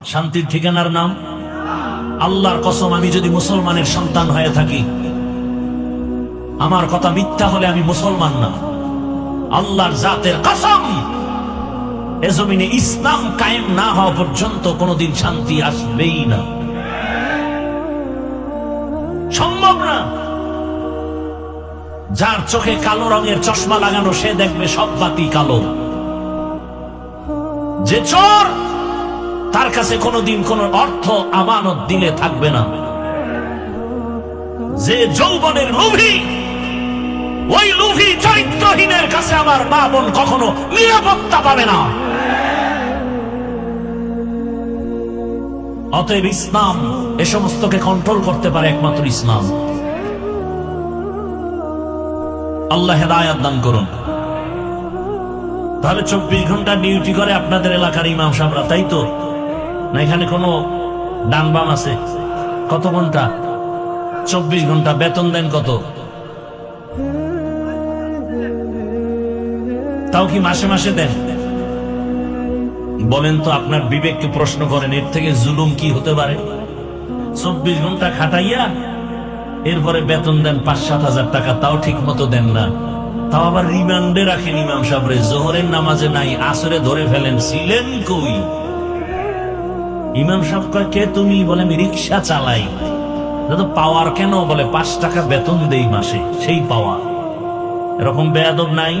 শান্তির ঠিকানার নাম আল্লাহর কসম, আমি যদি মুসলমানের সন্তান হয়ে থাকি, আমার কথা মিথ্যা হলে আমি মুসলমান না। আল্লাহর জাতের কসম, এ জমিনে ইসলাম কায়েম না হওয়া পর্যন্ত কোনোদিন শান্তি আসবেই না, সম্ভব না। যার চোখে কালো রঙের চশমা লাগানো সে দেখবে সব বাতি কালো। যে চোর, তার কাছে কোনোদিন কোনো অর্থ আমানত দিলে থাকবে না। যে যৌবনের লোভী, ওই লোভী চরিত্রহীনের কাছে আমার মা বোন কখনো নিরাপত্তা পাবে না। অতএব ইসলাম এ সমস্তকে কন্ট্রোল করতে পারে একমাত্র ইসলাম। আল্লাহ হেদায়েত দান করুন। তাহলে 24 ঘন্টা ডিউটি করে আপনাদের এলাকার ইমাম সাহেবরা, তাই তো? না এখানে কোনো ডান বাম আছে? কত ঘন্টা? 24 ঘন্টা। বেতন দেন কত? তাও কি মাসে মাসে দেন? বলেন তো, আপনার বিবেককে প্রশ্ন করেন, এর থেকে জুলুম কি হতে পারে? 24 ঘন্টা খাটাইয়া এরপরে বেতন দেন 5-7 হাজার টাকা, তাও ঠিক মতো দেন না। তাও আবার রিমান্ডে রাখেন ইমাম সাহেবরে, জোহরের নামাজে নাই, আসরে ধরে ফেলেন, ছিলেন কই? ইমাম সাহেব কয়, কে তুমি? বলে আমি রিক্সা চালাই। তো পাওয়ার কেন? বলে 5 টাকা বেতন দেই মাসে, সেই পাওয়া। এরকম বেয়াদব নাই?